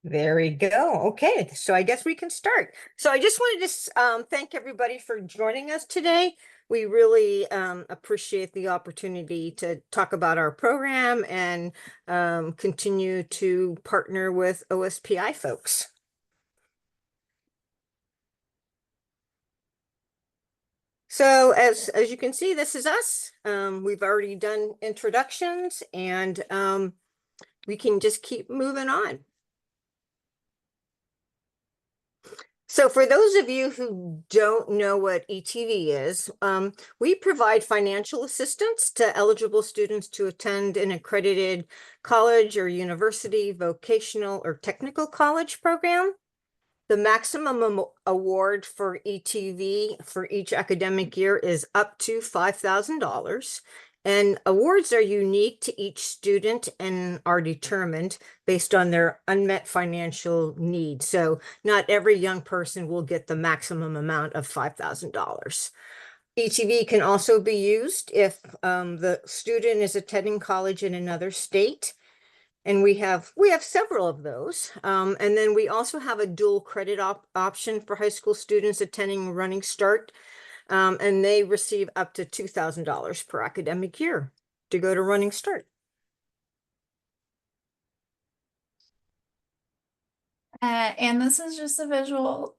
There we go. Okay, so I guess we can start. So I just wanted to thank everybody for joining us today. We really appreciate the opportunity to talk about our program and continue to partner with OSPI folks. So as you can see, this is us. We've already done introductions and we can just keep moving on. So for those of you who don't know what ETV is, we provide financial assistance to eligible students to attend an accredited college or university, vocational or technical college program. The maximum award for ETV for each academic year is up to $5,000. And awards are unique to each student and are determined based on their unmet financial needs. So not every young person will get the maximum amount of $5,000. ETV can also be used if the student is attending college in another state. And we have several of those. And then we also have a dual credit option for high school students attending Running Start. And they receive up to $2,000 per academic year to go to Running Start. And this is just a visual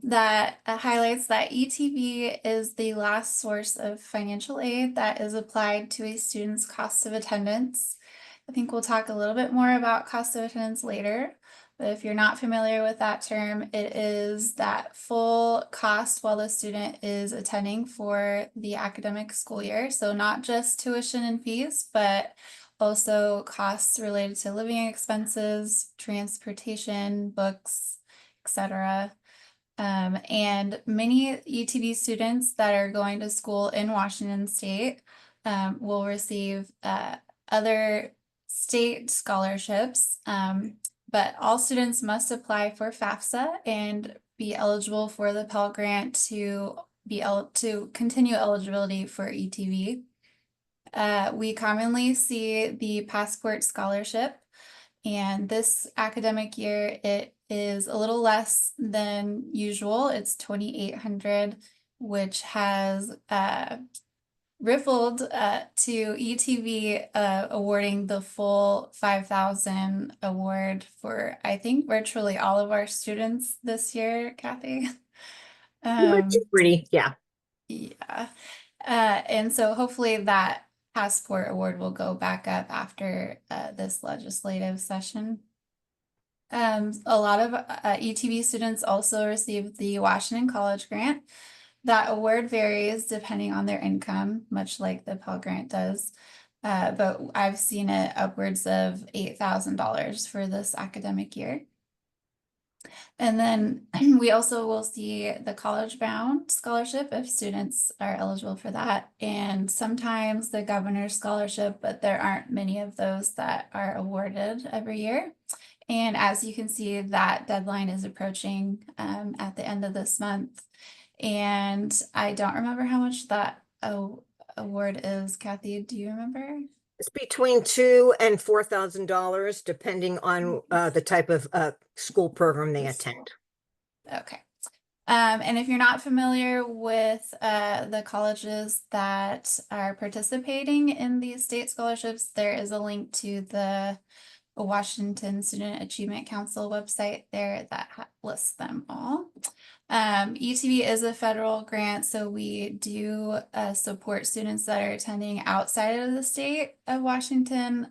that highlights that ETV is the last source of financial aid that is applied to a student's cost of attendance. I think we'll talk a little bit more about cost of attendance later, but if you're not familiar with that term, it is that full cost while the student is attending for the academic school year. So not just tuition and fees, but also costs related to living expenses, transportation, books, etc. And many ETV students that are going to school in Washington State will receive other state scholarships, but all students must apply for FAFSA and be eligible for the Pell Grant to continue eligibility for ETV. We commonly see the Passport Scholarship, and this academic year it is a little less than usual. It's $2,800, which has rippled to ETV awarding the full $5,000 award for, I think, virtually all of our students this year, Kathy. Pretty, yeah. Yeah. And so hopefully that passport award will go back up after this legislative session. A lot of ETV students also receive the Washington College Grant. That award varies depending on their income, much like the Pell Grant does. But I've seen it upwards of $8,000 for this academic year. And then we also will see the College Bound Scholarship if students are eligible for that. And sometimes the Governor's Scholarship, but there aren't many of those that are awarded every year. And as you can see, that deadline is approaching at the end of this month. And I don't remember how much that award is. Kathy, do you remember? It's between $2,000 and $4,000, depending on the type of school program they attend. Okay. And if you're not familiar with the colleges that are participating in these state scholarships, there is a link to the Washington Student Achievement Council website there that lists them all. ETV is a federal grant, so we do support students that are attending outside of the state of Washington.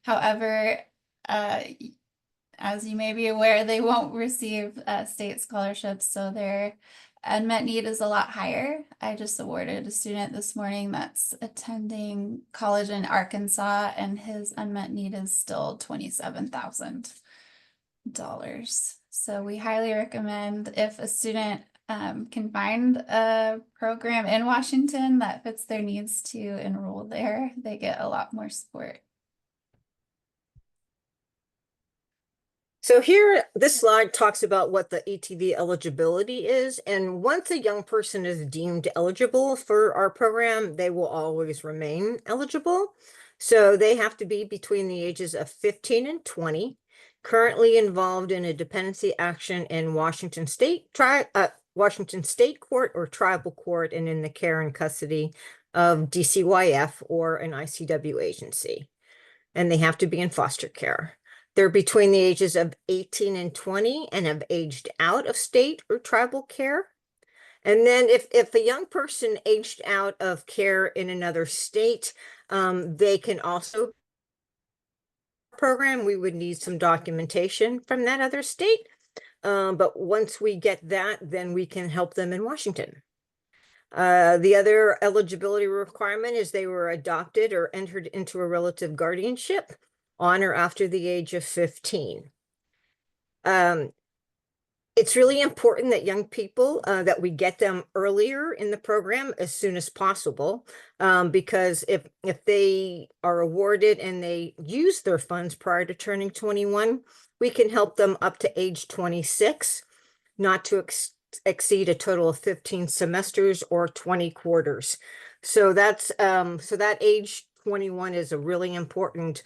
However, as you may be aware, they won't receive state scholarships, so their unmet need is a lot higher. I just awarded a student this morning that's attending college in Arkansas, and his unmet need is still $27,000. So we highly recommend, if a student can find a program in Washington that fits their needs, to enroll there. They get a lot more support. So here, this slide talks about what the ETV eligibility is. And once a young person is deemed eligible for our program, they will always remain eligible. So they have to be between the ages of 15 and 20. currently involved in a dependency action in Washington State Court or Tribal Court, and in the care and custody of DCYF or an ICW agency. And they have to be in foster care. They're between the ages of 18 and 20 and have aged out of state or tribal care. And then if a young person aged out of care in another state, they can also program. We would need some documentation from that other state. But once we get that, then we can help them in Washington. The other eligibility requirement is they were adopted or entered into a relative guardianship on or after the age of 15. It's really important that young people, that we get them earlier in the program as soon as possible, because if they are awarded and they use their funds prior to turning 21, we can help them up to age 26, not to exceed a total of 15 semesters or 20 quarters. So that's so that age 21 is a really important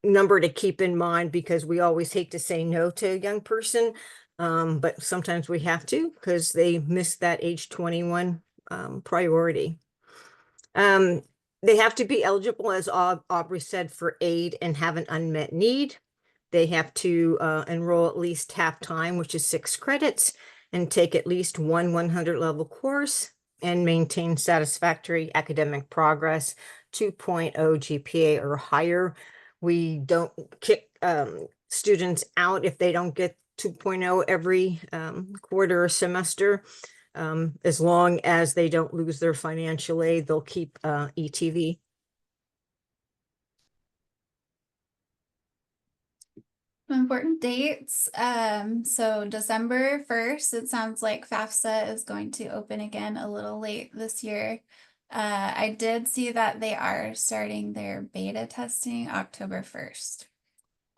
number to keep in mind, because we always hate to say no to a young person, but sometimes we have to because they miss that age 21 priority. They have to be eligible, as Aubrey said, for aid and have an unmet need. They have to enroll at least half time, which is 6 credits, and take at least one 100 level course and maintain satisfactory academic progress, 2.0 GPA or higher. We don't kick students out if they don't get 2.0 every quarter or semester. As long as they don't lose their financial aid, they'll keep ETV. Important dates. So December 1st, it sounds like FAFSA is going to open again a little late this year. I did see that they are starting their beta testing October 1st.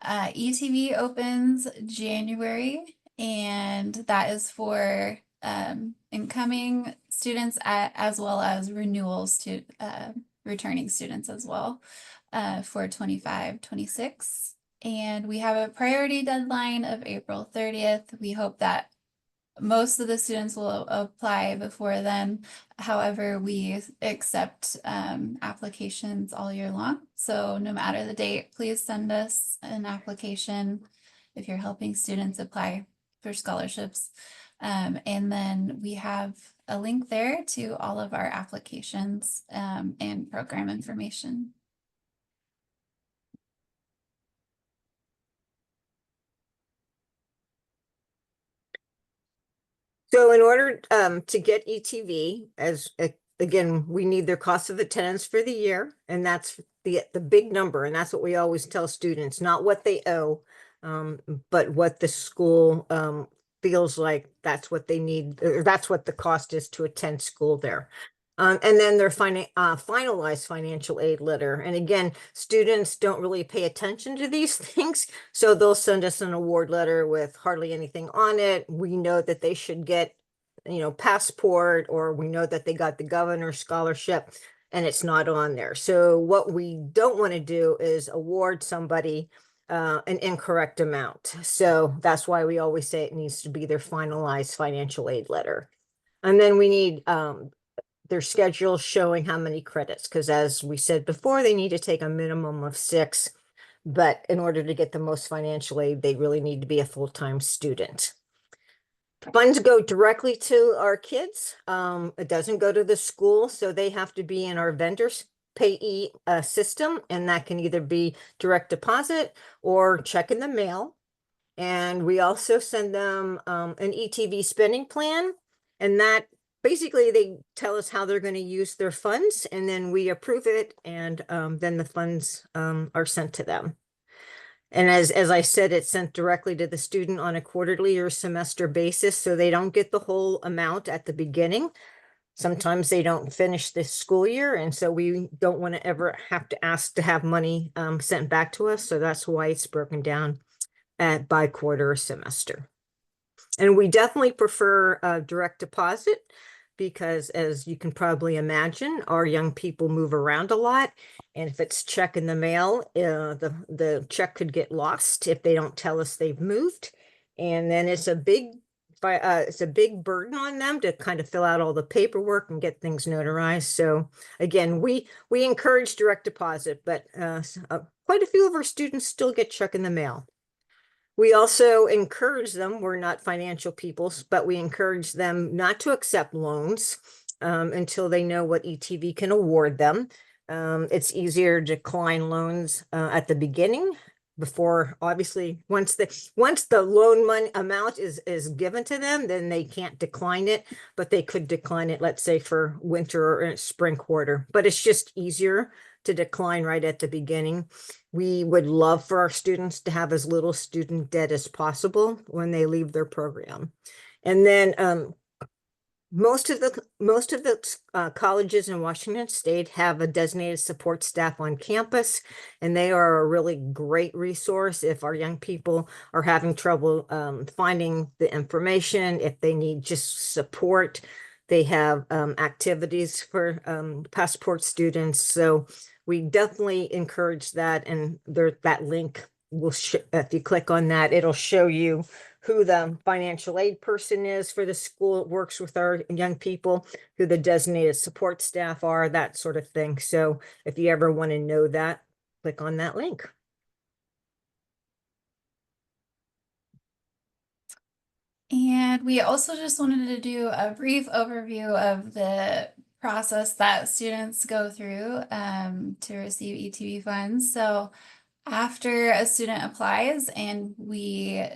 ETV opens January, and that is for incoming students as well as renewals to returning students as well for 25-26. And we have a priority deadline of April 30th. We hope that most of the students will apply before then. However, we accept applications all year long. So no matter the date, please send us an application if you're helping students apply for scholarships. And then we have a link there to all of our applications and program information. So in order to get ETV, again, we need their cost of attendance for the year, and that's the big number, and that's what we always tell students, not what they owe, but what the school feels like that's what they need, or that's what the cost is to attend school there. And then their finalized financial aid letter. And again, students don't really pay attention to these things, so they'll send us an award letter with hardly anything on it. We know that they should get, passport, or we know that they got the governor's scholarship, and it's not on there. So what we don't want to do is award somebody an incorrect amount. So that's why we always say it needs to be their finalized financial aid letter. And then we need their schedule showing how many credits, because as we said before, they need to take a minimum of 6, but in order to get the most financial aid, they really need to be a full-time student. Funds go directly to our kids. It doesn't go to the school, so they have to be in our vendors payee system, and that can either be direct deposit or check in the mail. And we also send them an ETV spending plan, and that basically they tell us how they're going to use their funds, and then we approve it, and then the funds are sent to them. And as I said, it's sent directly to the student on a quarterly or semester basis, so they don't get the whole amount at the beginning. Sometimes they don't finish this school year, and so we don't want to ever have to ask to have money sent back to us. So that's why it's broken down by quarter or semester. And we definitely prefer direct deposit. because as you can probably imagine, our young people move around a lot. And if it's check in the mail, the check could get lost if they don't tell us they've moved. And then it's a big burden on them to kind of fill out all the paperwork and get things notarized. So again, we encourage direct deposit, but quite a few of our students still get check in the mail. We also encourage them, we're not financial people, but we encourage them not to accept loans until they know what ETV can award them. It's easier to decline loans at the beginning before, obviously, once the loan money amount is given to them, then they can't decline it, but they could decline it, let's say, for winter or spring quarter. But it's just easier to decline right at the beginning. We would love for our students to have as little student debt as possible when they leave their program. And then most of the colleges in Washington State have a designated support staff on campus, and they are a really great resource if our young people are having trouble finding the information, if they need just support. They have activities for passport students. So we definitely encourage that. And that link will, if you click on that, it'll show you who the financial aid person is for the school that works with our young people, who the designated support staff are, that sort of thing. So if you ever want to know that, click on that link. And we also just wanted to do a brief overview of the process that students go through to receive ETV funds. So after a student applies and we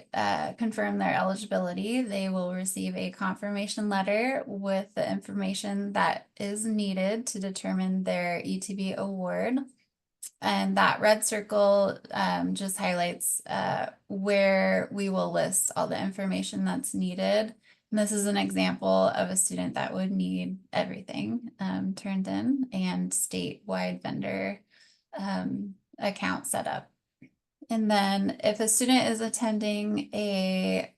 confirm their eligibility, they will receive a confirmation letter with the information that is needed to determine their ETV award. And that red circle just highlights where we will list all the information that's needed. And this is an example of a student that would need everything turned in and statewide vendor account set up. And then if a student is attending a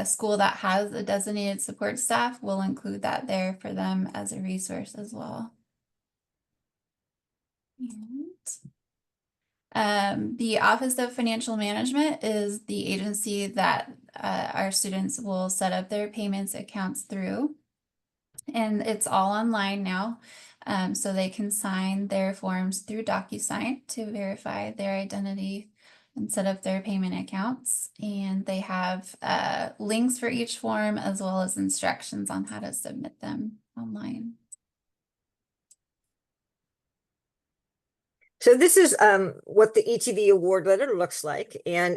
school that has a designated support staff, we'll include that there for them as a resource as well. And the Office of Financial Management is the agency that our students will set up their payments accounts through. And it's all online now. So they can sign their forms through DocuSign to verify their identity and set up their payment accounts. And they have links for each form as well as instructions on how to submit them online. So this is what the ETV award letter looks like, and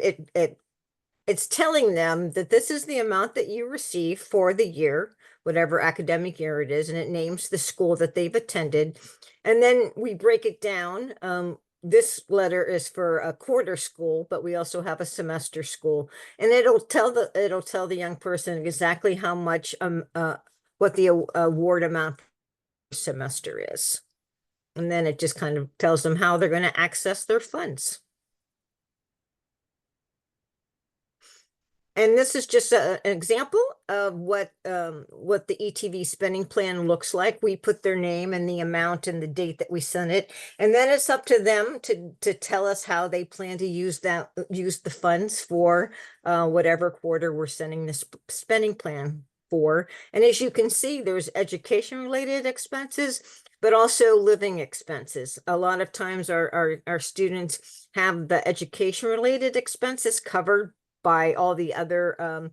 it's telling them that this is the amount that you receive for the year, whatever academic year it is, and it names the school that they've attended. And then we break it down. This letter is for a quarter school, but we also have a semester school, and it'll tell the young person exactly how much what the award amount per semester is. And then it just kind of tells them how they're going to access their funds. And this is just an example of what the ETV spending plan looks like. We put their name and the amount and the date that we sent it. And then it's up to them to tell us how they plan to use the funds for whatever quarter we're sending this spending plan for. And as you can see, there's education related expenses, but also living expenses. A lot of times our students have the education related expenses covered by all the other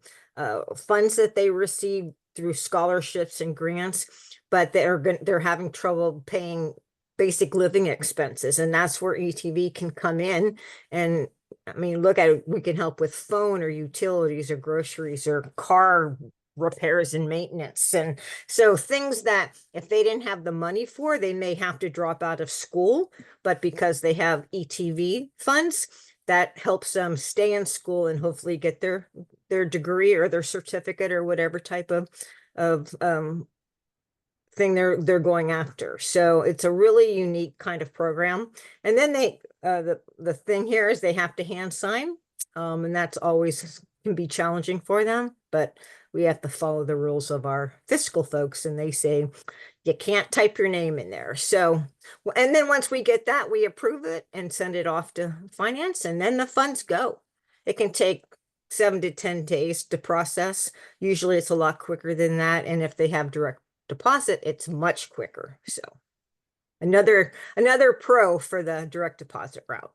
funds that they receive through scholarships and grants, but they're having trouble paying basic living expenses, and that's where ETV can come in. And I mean, look at it, we can help with phone or utilities or groceries or car repairs and maintenance. And so things that if they didn't have the money for, they may have to drop out of school, but because they have ETV funds, that helps them stay in school and hopefully get their degree or their certificate or whatever type of thing they're going after. So it's a really unique kind of program. And then the thing here is they have to hand sign, and that's always can be challenging for them, but we have to follow the rules of our fiscal folks, and they say you can't type your name in there. So, and then once we get that, we approve it and send it off to finance, and then the funds go. It can take 7 to 10 days to process. Usually it's a lot quicker than that. And if they have direct deposit, it's much quicker. So another pro for the direct deposit route.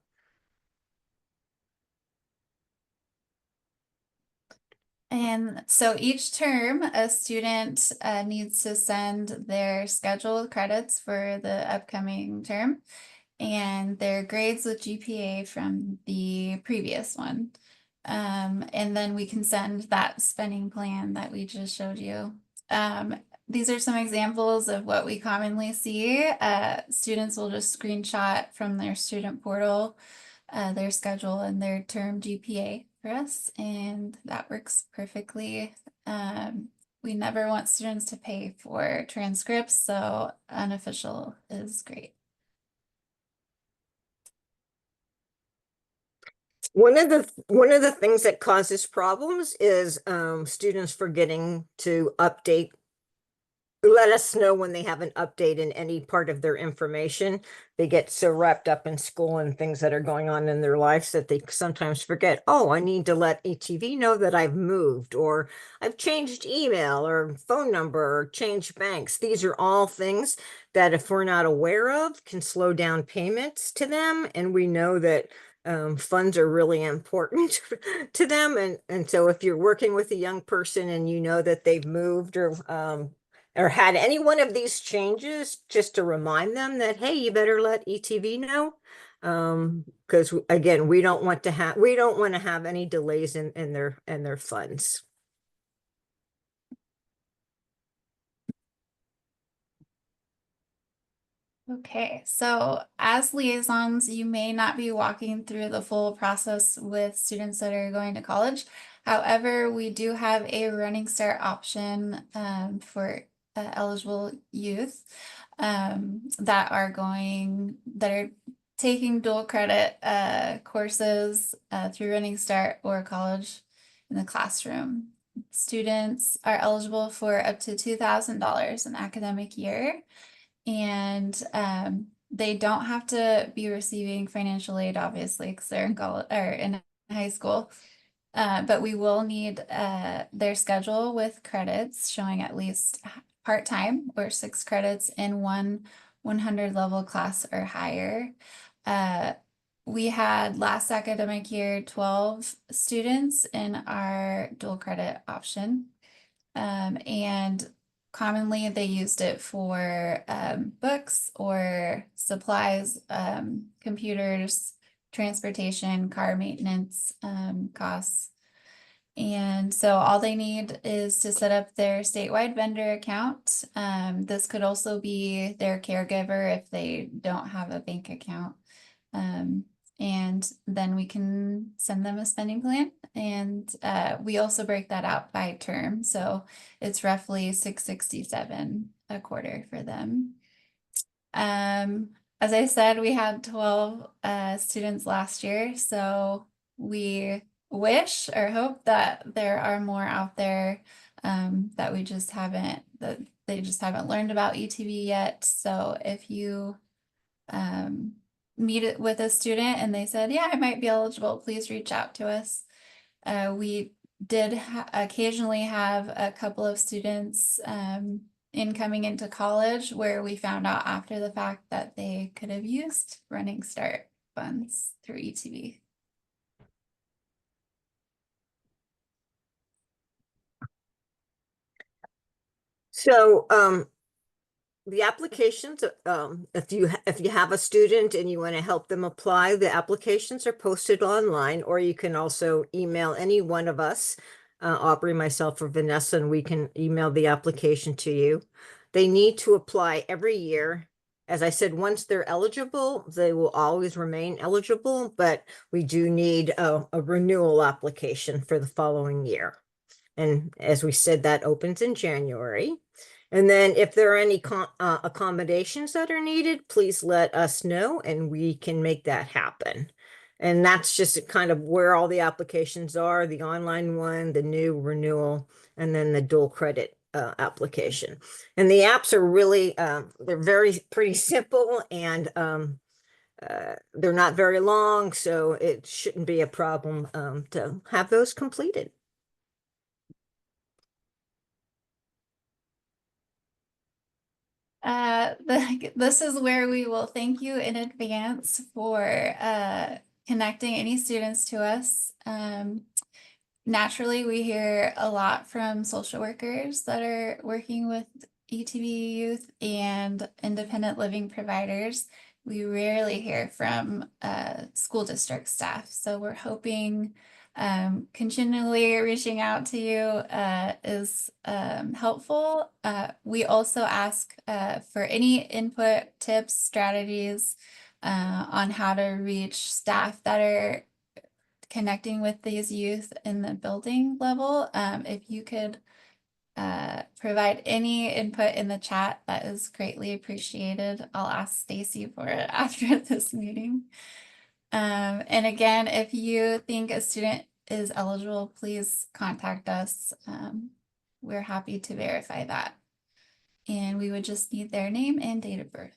And so each term, a student needs to send their scheduled credits for the upcoming term and their grades with GPA from the previous one. And then we can send that spending plan that we just showed you. These are some examples of what we commonly see. Students will just screenshot from their student portal their schedule and their term GPA for us, and that works perfectly. We never want students to pay for transcripts, so unofficial is great. One of the things that causes problems is students forgetting to let us know when they have an update in any part of their information. They get so wrapped up in school and things that are going on in their lives that they sometimes forget, oh, I need to let ETV know that I've moved, or I've changed email or phone number, or changed banks. These are all things that if we're not aware of can slow down payments to them. And we know that funds are really important to them. And so if you're working with a young person and you know that they've moved or had any one of these changes, just to remind them that, hey, you better let ETV know. Because again, we don't want to have any delays in their funds. Okay, so as liaisons, you may not be walking through the full process with students that are going to college. However, we do have a running start option for eligible youth that are taking dual credit courses through Running Start or college in the classroom. Students are eligible for up to $2,000 an academic year. And they don't have to be receiving financial aid, obviously, because they're in college or in high school. But we will need their schedule with credits showing at least part-time or 6 credits in one 100 level class or higher. We had last academic year 12 students in our dual credit option. And commonly they used it for books or supplies, computers, transportation, car maintenance costs. And so all they need is to set up their statewide vendor account. This could also be their caregiver if they don't have a bank account. And then we can send them a spending plan. And we also break that out by term. So it's roughly $667 a quarter for them. As I said, we had 12 students last year. So we wish or hope that there are more out there that they just haven't learned about ETV yet. So if you meet it with a student and they said, yeah, I might be eligible, please reach out to us. We did occasionally have a couple of students coming into college where we found out after the fact that they could have used Running Start funds through ETV. So the applications, if you have a student and you want to help them apply, the applications are posted online, or you can also email any one of us, Aubrey, myself, or Vanessa, and we can email the application to you. They need to apply every year. As I said, once they're eligible, they will always remain eligible, but we do need a renewal application for the following year. And as we said, that opens in January. And then if there are any accommodations that are needed, please let us know and we can make that happen. And that's just kind of where all the applications are, the online one, the new renewal, and then the dual credit application. And the apps are really, they're very pretty simple, and they're not very long, so it shouldn't be a problem to have those completed. This is where we will thank you in advance for connecting any students to us. Naturally, we hear a lot from social workers that are working with ETV youth and independent living providers. We rarely hear from school district staff. So we're hoping continually reaching out to you is helpful. We also ask for any input, tips, strategies on how to reach staff that are connecting with these youth in the building level. If you could provide any input in the chat, that is greatly appreciated. I'll ask Stacy for it after this meeting. And again, if you think a student is eligible, please contact us. We're happy to verify that. And we would just need their name and date of birth.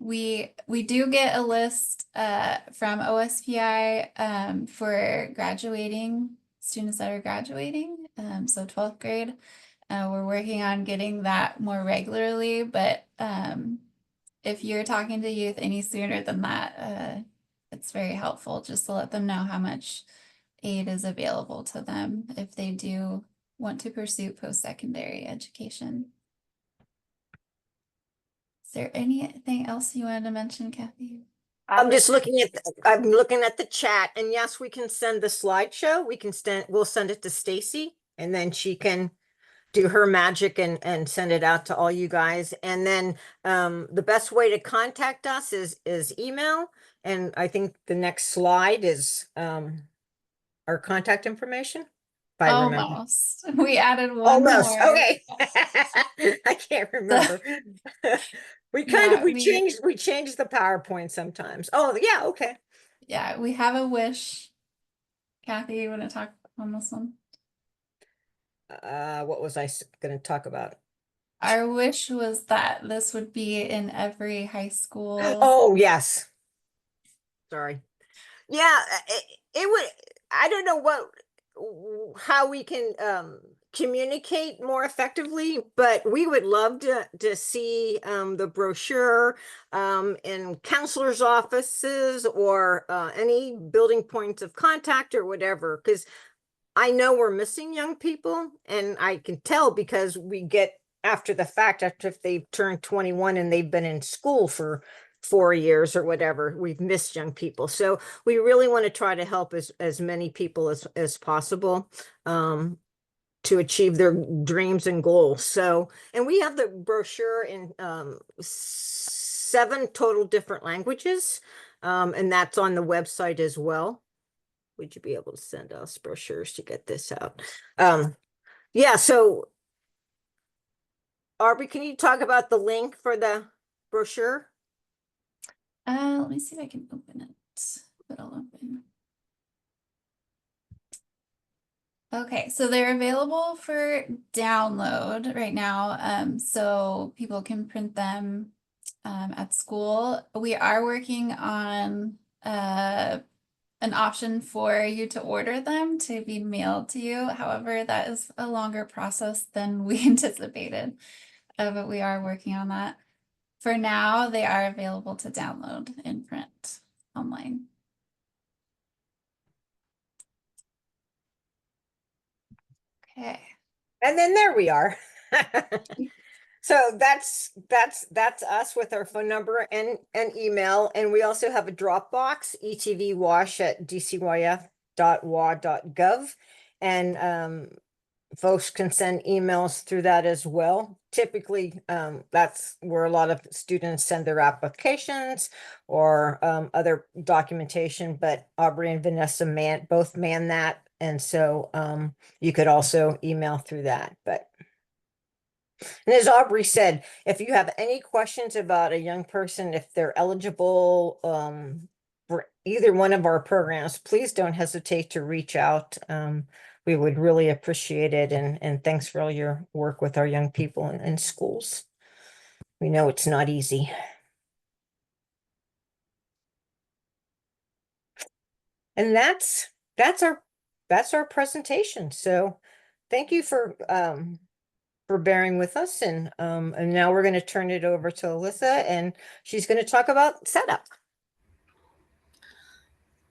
We do get a list from OSPI for graduating students that are graduating. So 12th grade, we're working on getting that more regularly, but if you're talking to youth any sooner than that, it's very helpful just to let them know how much aid is available to them if they do want to pursue post-secondary education. Is there anything else you wanted to mention, Kathy? I'm just looking at, I'm looking at the chat, and yes, we can send the slideshow. We'll send it to Stacy, and then she can do her magic and send it out to all you guys. And then the best way to contact us is email. And I think the next slide is our contact information, if I remember. Almost. We added one Almost. more. Okay. I can't remember. Yeah, We changed the PowerPoint sometimes. Oh, yeah, okay. yeah, we have a wish. Kathy, you want to talk on this one? What was I going to talk about? Our wish was that this would be in every high school. Oh, yes. Sorry. Yeah, it would, I don't know how we can communicate more effectively, but we would love to see the brochure in counselors' offices or any building points of contact or whatever, because I know we're missing young people, and I can tell because we get after the fact, after if they've turned 21 and they've been in school for 4 years or whatever, we've missed young people. So we really want to try to help as many people as possible to achieve their dreams and goals. So, and we have the brochure in 7 total different languages, and that's on the website as well. Would you be able to send us brochures to get this out? Yeah, so Aubrey, can you talk about the link for the brochure? Let me see if I can open it. It'll open. Okay, so they're available for download right now, so people can print them at school. We are working on an option for you to order them to be mailed to you. However, that is a longer process than we anticipated, but we are working on that. For now, they are available to download in print online. Okay. And then there we are. So that's us with our phone number and email. And we also have a Dropbox, etvwash@dcyf.wa.gov. And folks can send emails through that as well. Typically, that's where a lot of students send their applications or other documentation, but Aubrey and Vanessa both man that. And so you could also email through that. And as Aubrey said, if you have any questions about a young person, if they're eligible, for either one of our programs, please don't hesitate to reach out. We would really appreciate it. And thanks for all your work with our young people in schools. We know it's not easy. And that's our presentation. So thank you for bearing with us. And now we're going to turn it over to Alyssa, and she's going to talk about SETuP.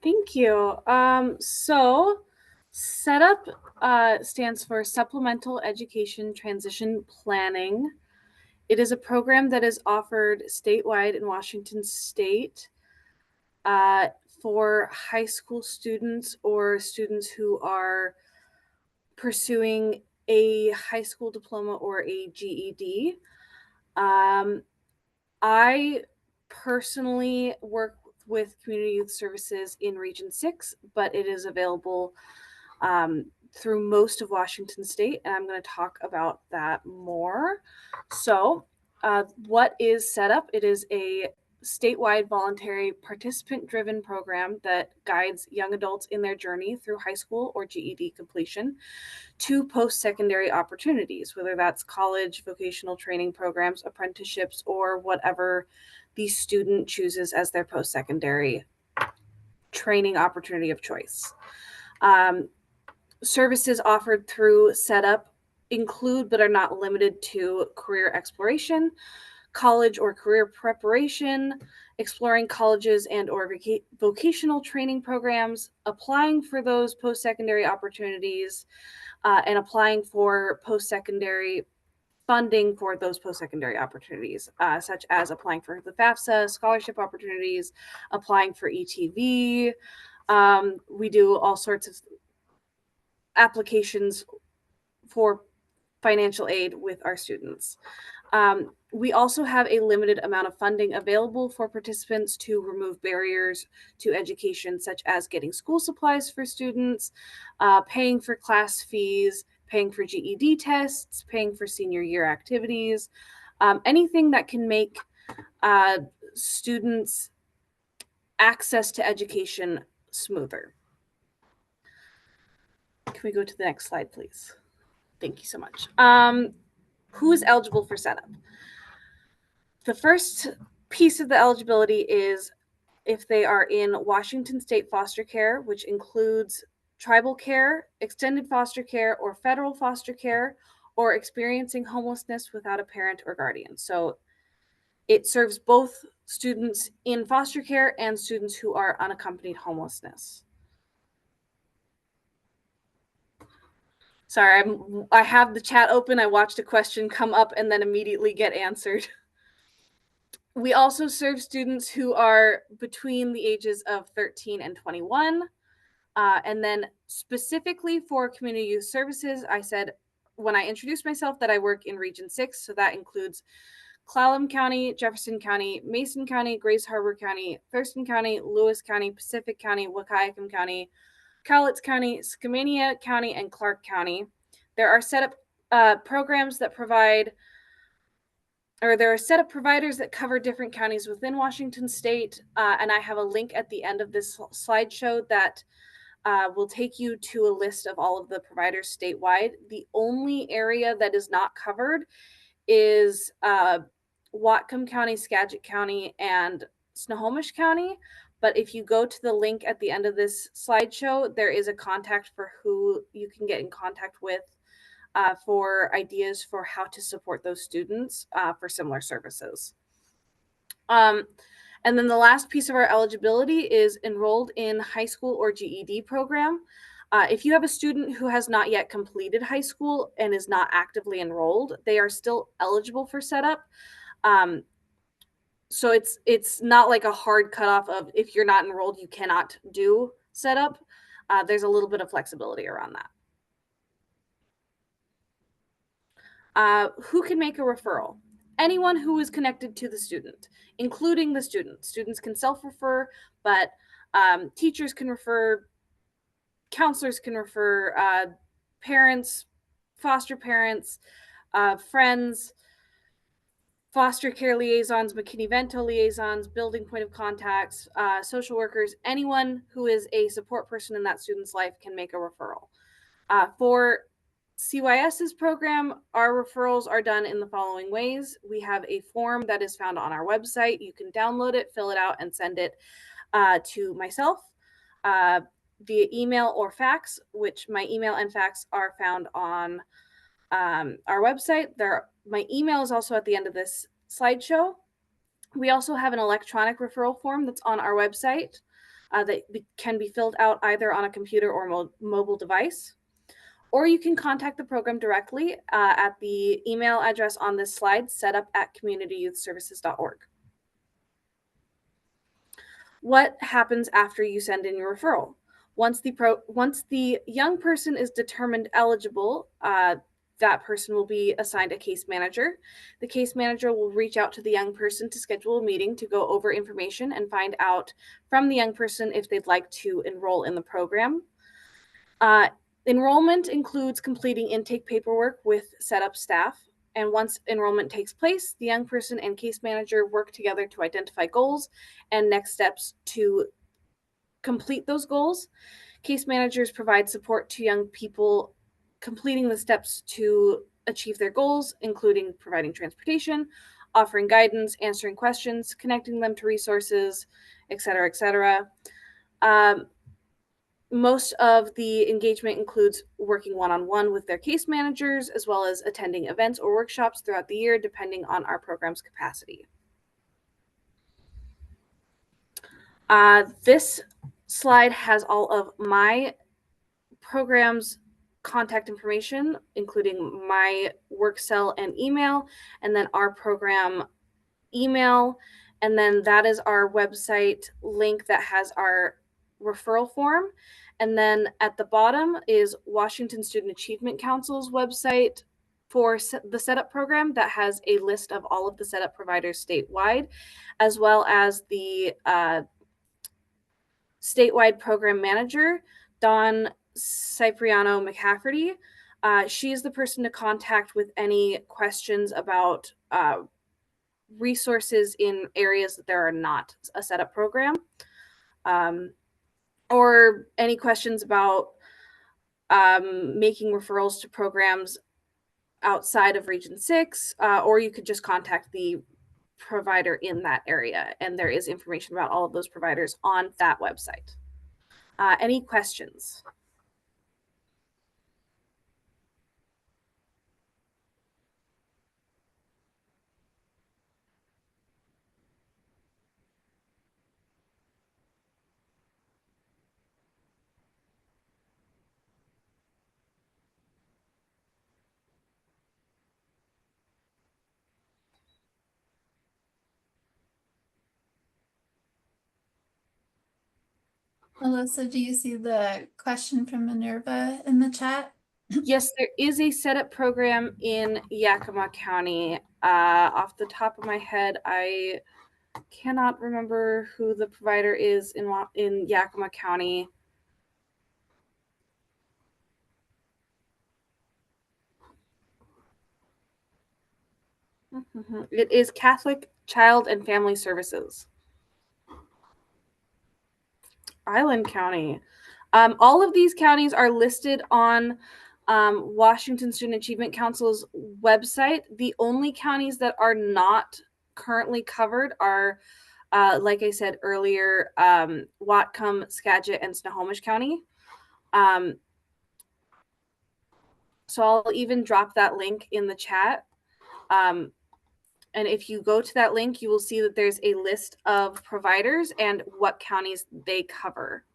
Thank you. So SETuP stands for Supplemental Education Transition Planning. It is a program that is offered statewide in Washington State for high school students or students who are pursuing a high school diploma or a GED. I personally work with Community Youth Services in Region 6, but it is available through most of Washington State, and I'm going to talk about that more. So, what is SETuP? It is a statewide voluntary participant-driven program that guides young adults in their journey through high school or GED completion to post-secondary opportunities, whether that's college, vocational training programs, apprenticeships, or whatever the student chooses as their post-secondary training opportunity of choice. Services offered through SETuP include but are not limited to career exploration, college or career preparation, exploring colleges and or vocational training programs, applying for those post-secondary opportunities, and applying for post-secondary funding for those post-secondary opportunities, such as applying for the FAFSA scholarship opportunities, applying for ETV. We do all sorts of applications for financial aid with our students. We also have a limited amount of funding available for participants to remove barriers to education, such as getting school supplies for students, paying for class fees, paying for GED tests, paying for senior year activities, anything that can make students' access to education smoother. Can we go to the next slide, please? Thank you so much. Who is eligible for SETuP? The first piece of the eligibility is if they are in Washington State foster care, which includes tribal care, extended foster care, or federal foster care, or experiencing homelessness without a parent or guardian. So it serves both students in foster care and students who are unaccompanied homelessness. Sorry, I have the chat open. I watched a question come up and then immediately get answered. We also serve students who are between the ages of 13 and 21. And then specifically for Community Youth Services, I said when I introduced myself that I work in Region 6. So that includes Clallam County, Jefferson County, Mason County, Grace Harbor County, Thurston County, Lewis County, Pacific County, Wahkiakum County, Cowlitz County, Skamania County, and Clark County. There are SETuP programs that provide, or there are SETuP providers that cover different counties within Washington State. And I have a link at the end of this slideshow that will take you to a list of all of the providers statewide. The only area that is not covered is Whatcom County, Skagit County, and Snohomish County. But if you go to the link at the end of this slideshow, there is a contact for who you can get in contact with for ideas for how to support those students for similar services. And then the last piece of our eligibility is enrolled in high school or GED program. If you have a student who has not yet completed high school and is not actively enrolled, they are still eligible for SETuP. So it's not like a hard cutoff of if you're not enrolled, you cannot do SETuP. There's a little bit of flexibility around that. Who can make a referral? Anyone who is connected to the student, including the student. Students can self-refer, but teachers can refer, counselors can refer, parents, foster parents, friends, foster care liaisons, McKinney-Vento liaisons, building point of contacts, social workers, anyone who is a support person in that student's life can make a referral. For CYS's program, our referrals are done in the following ways. We have a form that is found on our website. You can download it, fill it out, and send it to myself via email or fax, which my email and fax are found on our website. My email is also at the end of this slideshow. We also have an electronic referral form that's on our website that can be filled out either on a computer or mobile device. Or you can contact the program directly at the email address on this slide, setup@communityyouthservices.org. What happens after you send in your referral? Once the young person is determined eligible, that person will be assigned a case manager. The case manager will reach out to the young person to schedule a meeting to go over information and find out from the young person if they'd like to enroll in the program. Enrollment includes completing intake paperwork with SETuP staff. And once enrollment takes place, the young person and case manager work together to identify goals and next steps to complete those goals. Case managers provide support to young people completing the steps to achieve their goals, including providing transportation, offering guidance, answering questions, connecting them to resources, etc., etc. Most of the engagement includes working one-on-one with their case managers, as well as attending events or workshops throughout the year, depending on our program's capacity. This slide has all of my program's contact information, including my work cell and email, and then our program email, and then that is our website link that has our referral form. And then at the bottom is Washington Student Achievement Council's website for the SETuP program that has a list of all of the SETuP providers statewide, as well as the statewide program manager, Dawn Cipriano McCafferty. She is the person to contact with any questions about resources in areas that there are not a SETuP program, or any questions about making referrals to programs outside of Region 6, or you could just contact the provider in that area, and there is information about all of those providers on that website. Any questions? Alyssa, do you see the question from Minerva in the chat? Yes, there is a SETuP program in Yakima County. Off the top of my head, I cannot remember who the provider is in Yakima County. It is Catholic Child and Family Services. Island County. All of these counties are listed on Washington Student Achievement Council's website. The only counties that are not currently covered are, like I said earlier, Whatcom, Skagit, and Snohomish County. So I'll even drop that link in the chat. And if you go to that link, you will see that there's a list of providers and what counties they cover.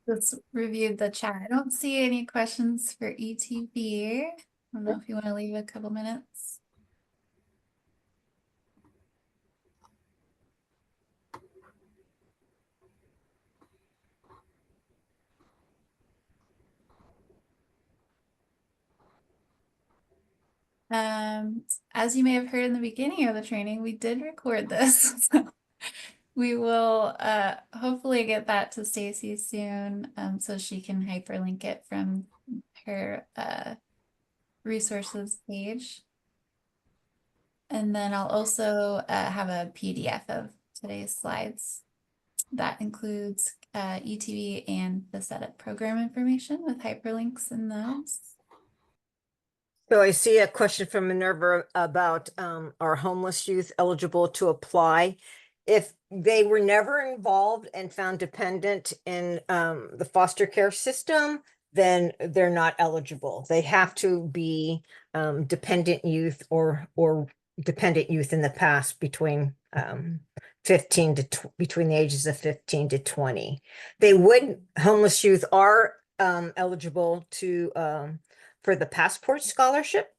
Let's review the chat. I don't see any questions for ETV. I don't know if you want to leave a couple minutes. As you may have heard in the beginning of the training, we did record this. So we will hopefully get that to Stacy soon, so she can hyperlink it from her resources page. And then I'll also have a PDF of today's slides that includes ETV and the SETuP program information with hyperlinks in those. So I see a question from Minerva about are homeless youth eligible to apply? If they were never involved and found dependent in the foster care system, then they're not eligible. They have to be dependent youth or dependent youth in the past between 15 to between the ages of 15 to 20. Homeless youth are eligible to for the passport scholarship.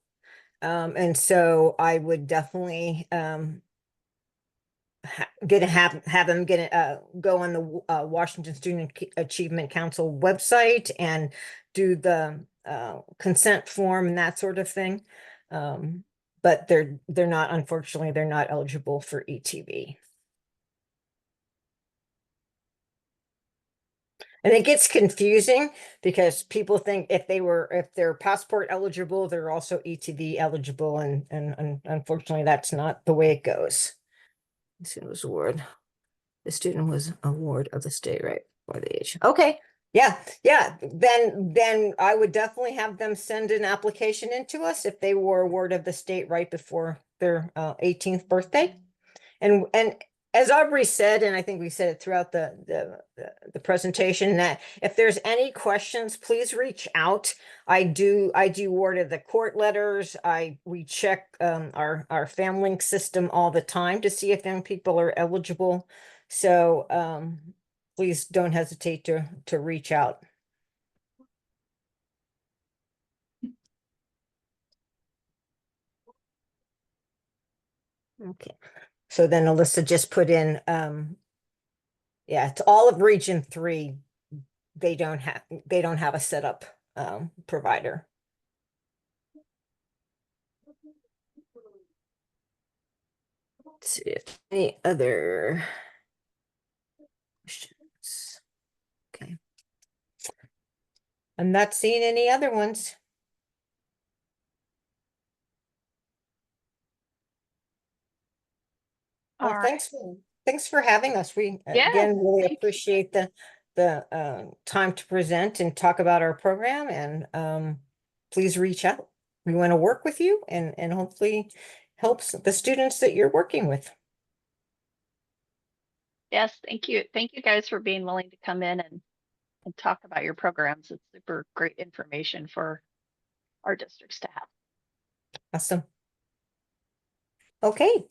And so I would definitely have them go on the Washington Student Achievement Council website and do the consent form and that sort of thing. But they're not, unfortunately, they're not eligible for ETV. And it gets confusing because people think if they're passport eligible, they're also ETV eligible, and unfortunately that's not the way it goes. The student was award. The student was award of the state right by the age. Okay. Yeah. Then I would definitely have them send an application into us if they were award of the state right before their 18th birthday. And as Aubrey said, and I think we said it throughout the presentation, that if there's any questions, please reach out. I do word of the court letters. We check our FamLink system all the time to see if young people are eligible. So please don't hesitate to reach out. Okay. So then Alyssa just put in, yeah, it's all of Region 3. They don't have a SETuP provider. Let's see if any other questions. Okay. I'm not seeing any other ones. Well, thanks for having us. We again really appreciate the time to present and talk about our program, and please reach out. We want to work with you and hopefully helps the students that you're working with. Yes, thank you. Thank you guys for being willing to come in and talk about your programs. It's super great information for our districts to have. Awesome. Okay,